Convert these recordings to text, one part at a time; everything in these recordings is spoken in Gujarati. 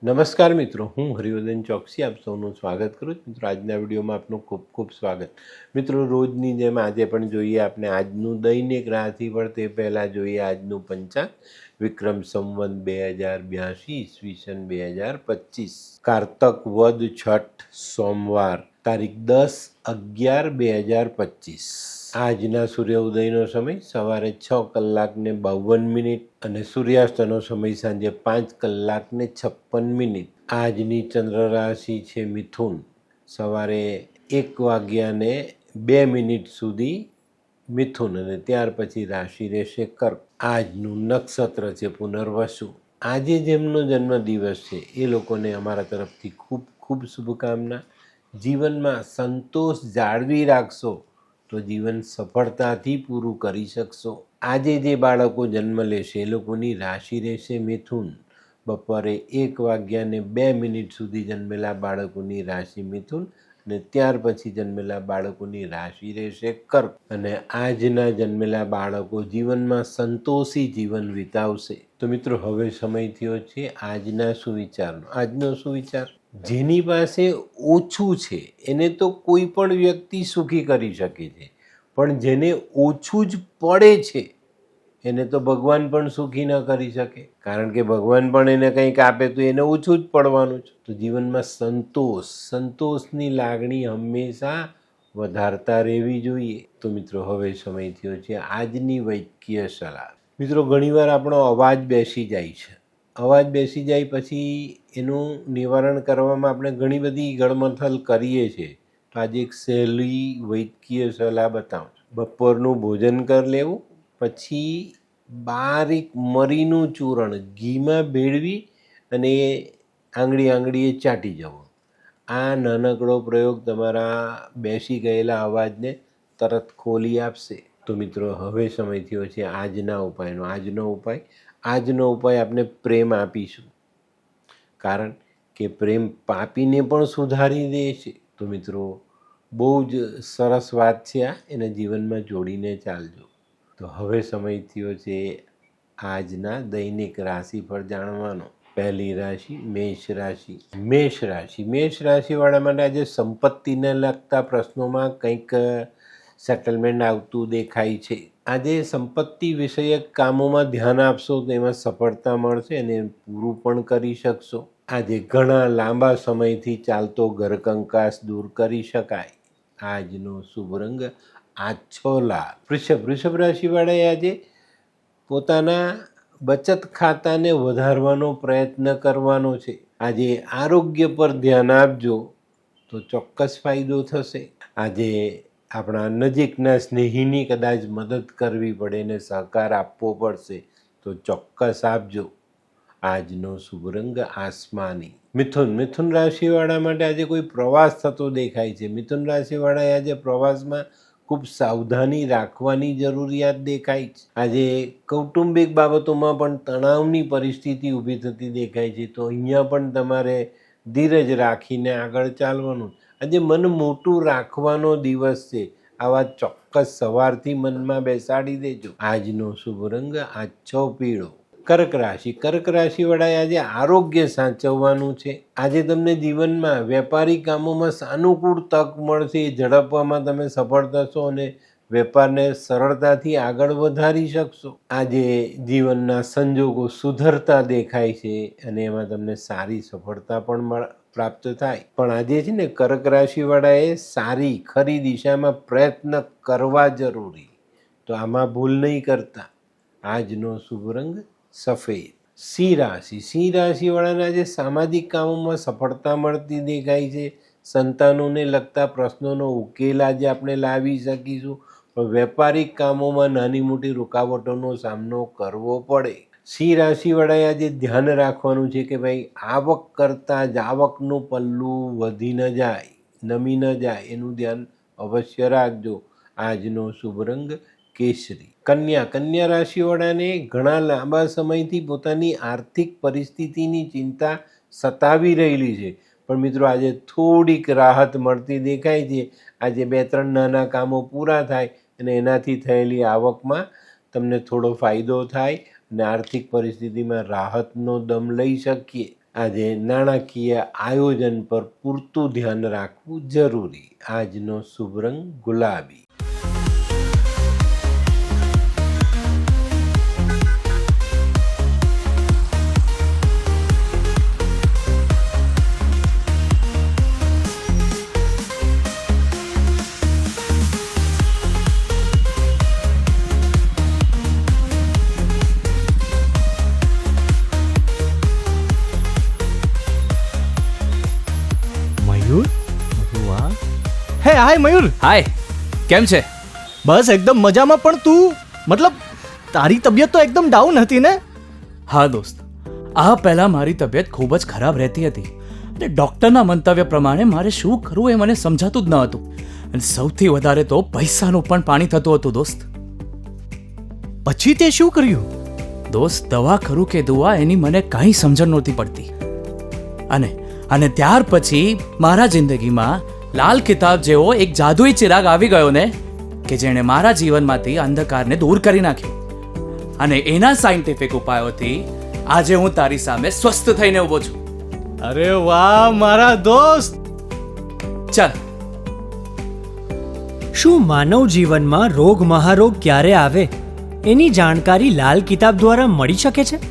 નમસ્કાર મિત્રો, હું હરિવર્ધન ચોકસી આપ સૌનું સ્વાગત કરું છું. મિત્રો, આજના વિડીયોમાં આપનું ખૂબ ખૂબ સ્વાગત. મિત્રો, રોજની જેમ આજે પણ જોઈએ આપણે આજનું દૈનિક રાશિફળ. તે પહેલાં જોઈએ આજનું પંચાંગ. વિક્રમ સંવત 2082 ઈસવીસન 2025, કારતક વદ છઠ સોમવાર, તારીખ 10/11/2025. આજના સૂર્ય ઉદયનો સમય સવારે 6:52 અને સૂર્યાસ્તનો સમય સાંજે 5:56. આજની ચંદ્ર રાશિ છે મિથુન. સવારે 1:02 સુધી મિથુન અને ત્યાર પછી રાશિ રહેશે કર્ક. આજનું નક્ષત્ર છે પુનર્વસુ. આજે જેમનો જન્મદિવસ છે એ લોકોને અમારા તરફથી ખૂબ ખૂબ શુભકામના. જીવનમાં સંતોષ જાળવી રાખશો તો જીવન સફળતાથી પૂરું કરી શકશો. આજે જે બાળકો જન્મ લેશે એ લોકોની રાશિ રહેશે મિથુન. બપોરે 1:02 સુધી જન્મેલા બાળકોની રાશિ મિથુન અને ત્યાર પછી જન્મેલા બાળકોની રાશિ રહેશે કર્ક. અને આજના જન્મેલા બાળકો જીવનમાં સંતોષી જીવન વિતાવશે. તો મિત્રો, હવે સમય થયો છે આજના સુવિચારનો. આજનો સુવિચાર: જેની પાસે ઓછું છે એને તો કોઈ પણ વ્યક્તિ સુખી કરી શકે છે, પણ જેને ઓછું જ પડે છે એને તો ભગવાન પણ સુખી ન કરી શકે. કારણ કે ભગવાન પણ એને કંઈક આપે તો એને ઓછું જ પડવાનું છે. તો જીવનમાં સંતોષની લાગણી હંમેશા વધારતા રહેવી જોઈએ. તો મિત્રો, હવે સમય થયો છે આજની વૈદ્યકીય સલાહ. મિત્રો, ઘણીવાર આપણો અવાજ બેસી જાય છે. અવાજ બેસી જાય પછી એનું નિવારણ કરવામાં આપણે ઘણી બધી ગળમથલ કરીએ છીએ. તો આજે એક સહેલી વૈદ્યકીય સલાહ બતાવું. બપોરનું ભોજન કરી લેવું, પછી બારીક મરીનું ચૂરણ ઘીમાં ભેળવી અને આંગળીએ ચાટી જવો. આ નાનકડો પ્રયોગ તમારા બેસી ગયેલા અવાજને તરત ખોલી આપશે. તો મિત્રો, હવે સમય થયો છે આજના ઉપાયનો. આજનો ઉપાય આપણે પ્રેમ આપીશું, કારણ કે પ્રેમ પાપીને પણ સુધારી દે છે. તો મિત્રો, બહુ જ સરસ વાત છે આ, એને જીવનમાં જોડીને ચાલજો. તો હવે સમય થયો છે આજના દૈનિક રાશિફળ જાણવાનો. પહેલી રાશિ મેષ રાશિ. મેષ રાશિવાળા માટે આજે સંપત્તિને લગતા પ્રશ્નોમાં કંઈક સેટલમેન્ટ આવતું દેખાય છે. આજે સંપત્તિ વિષયક કામોમાં ધ્યાન આપશો તો એમાં સફળતા મળશે અને પૂરું પણ કરી શકશો. આજે ઘણા લાંબા સમયથી ચાલતો ઘરકંકાસ દૂર કરી શકાય. આજનો શુભ રંગ આછો લાલ. વૃષભ રાશિવાળાએ આજે પોતાના બચત ખાતાને વધારવાનો પ્રયત્ન કરવાનો છે. આજે આરોગ્ય પર ધ્યાન આપજો તો ચોક્કસ ફાયદો થશે. આજે આપણા નજીકના સ્નેહીની કદાચ મદદ કરવી પડે ને સહકાર આપવો પડશે તો ચોક્કસ આપજો. આજનો શુભ રંગ આસમાની. મિથુન રાશિવાળા માટે આજે કોઈ પ્રવાસ થતો દેખાય છે. મિથુન રાશિવાળાએ આજે પ્રવાસમાં ખૂબ સાવધાની રાખવાની જરૂરિયાત દેખાય છે. આજે કૌટુંબિક બાબતોમાં પણ તણાવની પરિસ્થિતિ ઊભી થતી દેખાય છે. તો અહીંયા પણ તમારે ધીરજ રાખીને આગળ ચાલવાનું. આજે મન મોટું રાખવાનો દિવસ છે. આ વાત ચોક્કસ સવારથી મનમાં બેસાડી દેજો. આજનો શુભ રંગ આછો પીળો. કર્ક રાશિવાળાએ આજે આરોગ્ય સાચવવાનું છે. આજે તમને જીવનમાં વેપારી કામોમાં સાનુકૂળ તક મળશે. ઝડપવામાં તમે સફળ થશો અને વેપારને સરળતાથી આગળ વધારી શકશો. આજે જીવનના સંજોગો સુધરતા દેખાય છે અને એમાં તમને સારી સફળતા પણ પ્રાપ્ત થાય. પણ આજે છે ને, કર્ક રાશિવાળાએ સારી ખરી દિશામાં પ્રયત્ન કરવા જરૂરી. તો આમાં ભૂલ નહીં કરતા. આજનો શુભ રંગ સફેદ. સિંહ રાશિવાળાને આજે સામાજિક કામોમાં સફળતા મળતી દેખાય છે. સંતાનોને લગતા પ્રશ્નોનો ઉકેલ આજે આપણે લાવી શકીશું. પણ વેપારિક કામોમાં નાની મોટી રૂકાવટોનો સામનો કરવો પડે. સિંહ રાશિવાળાએ આજે ધ્યાન રાખવાનું છે કે ભાઈ, આવક કરતાં જ આવકનું પલ્લું વધી ન જાય, નમી ન જાય, એનું ધ્યાન અવશ્ય રાખજો. આજનો શુભ રંગ કેસરી. કન્યા રાશિવાળાને ઘણા લાંબા સમયથી પોતાની આર્થિક પરિસ્થિતિની ચિંતા સતાવી રહેલી છે. પણ મિત્રો, આજે થોડીક રાહત મળતી દેખાય છે. આજે 2-3 નાના કામો પૂરા થાય અને એનાથી થયેલી આવકમાં તમને થોડો ફાયદો થાય અને આર્થિક પરિસ્થિતિમાં રાહતનો દમ લઈ શકીએ. આજે નાણાકીય આયોજન પર પૂરતું ધ્યાન રાખવું જરૂરી. આજનો શુભ રંગ ગુલાબી. મયુર, વાહ. હે હાય મયુર. હાય, કેમ છે? બસ એકદમ મજામાં. પણ તું મતલબ તારી તબિયત તો એકદમ ડાઉન હતી ને? હા દોસ્ત, આ પહેલાં મારી તબિયત ખૂબ જ ખરાબ રહેતી હતી અને ડૉક્ટરના મંતવ્ય પ્રમાણે મારે શું કરવું એ મને સમજાતું જ ન હતું. અને સૌથી વધારે તો પૈસાનું પણ પાણી થતું હતું દોસ્ત. પછી તે શું કર્યું? દોસ્ત, દવા કરું કે દુઆ એની મને કાંઈ સમજણ નહોતી પડતી. અને ત્યાર પછી મારા જિંદગીમાં લાલ કિતાબ જેવો એક જાદુઈ ચિરાગ આવી ગયો ને, કે જેણે મારા જીવનમાંથી અંધકારને દૂર કરી નાખ્યો. અને એના સાયન્ટિફિક ઉપાયોથી આજે હું તારી સામે સ્વસ્થ થઈને ઊભો છું. અરે વાહ મારા દોસ્ત. ચાલ. શું માનવ જીવનમાં રોગ મહારોગ ક્યારે આવે એની જાણકારી લાલ કિતાબ દ્વારા મળી શકે છે?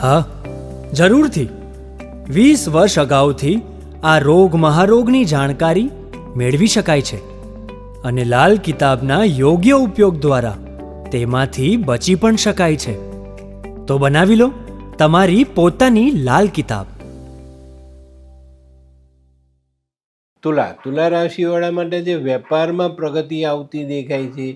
હા, જરૂરથી. 20 વર્ષ અગાઉથી આ રોગ મહારોગની જાણકારી મેળવી શકાય છે અને લાલ કિતાબના યોગ્ય ઉપયોગ દ્વારા તેમાંથી બચી પણ શકાય છે. તો બનાવી લો તમારી પોતાની લાલ કિતાબ. તુલા રાશિવાળા માટે જે વેપારમાં પ્રગતિ આવતી દેખાય છે,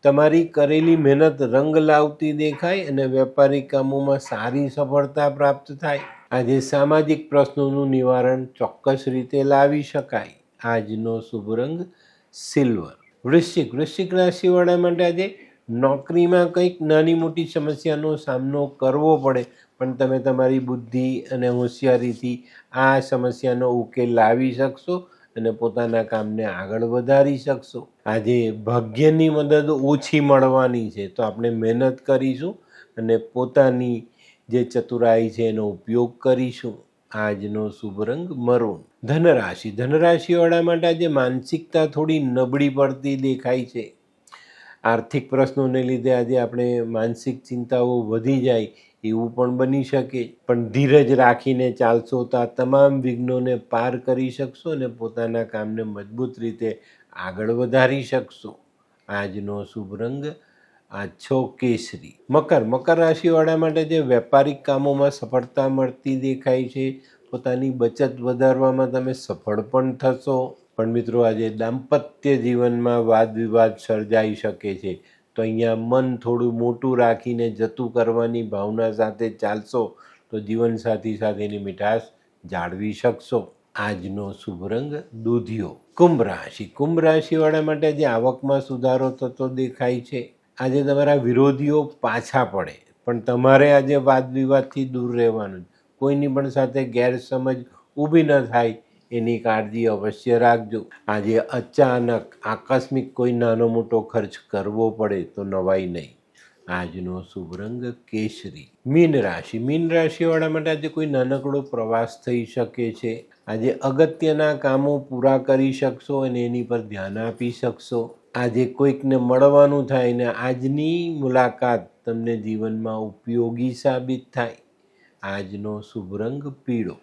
તમારી કરેલી મહેનત રંગ લાવતી દેખાય અને વેપારી કામોમાં સારી સફળતા પ્રાપ્ત થાય. આજે સામાજિક પ્રશ્નોનું નિવારણ ચોક્કસ રીતે લાવી શકાય. આજનો શુભ રંગ સિલ્વર. વૃશ્ચિક રાશિવાળા માટે આજે નોકરીમાં કંઈક નાની મોટી સમસ્યાનો સામનો કરવો પડે, પણ તમે તમારી બુદ્ધિ અને હોશિયારીથી આ સમસ્યાનો ઉકેલ લાવી શકશો અને પોતાના કામને આગળ વધારી શકશો. આજે ભાગ્યની મદદ ઓછી મળવાની છે, તો આપણે મહેનત કરીશું અને પોતાની જે ચતુરાઈ છે એનો ઉપયોગ કરીશું. આજનો શુભ રંગ મરૂન. ધનરાશિવાળા માટે આજે માનસિકતા થોડી નબળી પડતી દેખાય છે. આર્થિક પ્રશ્નોને લીધે આજે આપણે માનસિક ચિંતાઓ વધી જાય એવું પણ બની શકે, પણ ધીરજ રાખીને ચાલશો તો આ તમામ વિઘ્નોને પાર કરી શકશો અને પોતાના કામને મજબૂત રીતે આગળ વધારી શકશો. આજનો શુભ રંગ આછો કેસરી. મકર રાશિવાળા માટે જે વેપારિક કામોમાં સફળતા મળતી દેખાય છે, પોતાની બચત વધારવામાં તમે સફળ પણ થશો. પણ મિત્રો, આજે દાંપત્ય જીવનમાં વાદ વિવાદ સર્જાઈ શકે છે, તો અહીંયા મન થોડું મોટું રાખીને જતું કરવાની ભાવના સાથે ચાલશો તો જીવનસાથી સાથેની મીઠાશ જાળવી શકશો. આજનો શુભ રંગ દૂધિયો. કુંભ રાશિવાળા માટે આજે આવકમાં સુધારો થતો દેખાય છે. આજે તમારા વિરોધીઓ પાછા પડે, પણ તમારે આજે વાદ વિવાદથી દૂર રહેવાનું. કોઈની પણ સાથે ગેરસમજ ઊભી ન થાય એની કાળજી અવશ્ય રાખજો. આજે અચાનક આકસ્મિક કોઈ નાનો મોટો ખર્ચ કરવો પડે તો નવાઈ નહીં. આજનો શુભ રંગ કેસરી. મીન રાશિવાળા માટે આજે કોઈ નાનકડો પ્રવાસ થઈ શકે છે. આજે અગત્યના કામો પૂરા કરી શકશો અને એની પર ધ્યાન આપી શકશો. આજે કોઈકને મળવાનું થાય ને આજની મુલાકાત તમને જીવનમાં ઉપયોગી સાબિત થાય. આજનો શુભ રંગ પીળો.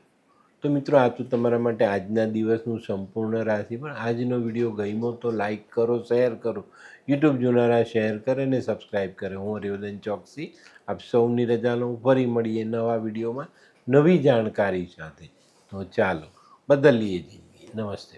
તો મિત્રો, આ તો તમારા માટે આજના દિવસનું સંપૂર્ણ રાશિ. પણ આજનો વિડીયો ગમ્યો તો લાઈક કરો, શેર કરો, યુટ્યુબ જોનારા શેર કરે અને સબસ્ક્રાઈબ કરે. હું હરિવર્ધન ચોકસી આપ સૌની રજા લઉં. ફરી મળીએ નવા વિડીયોમાં નવી જાણકારી સાથે. તો ચાલો બદલીએ જિંદગી. નમસ્તે.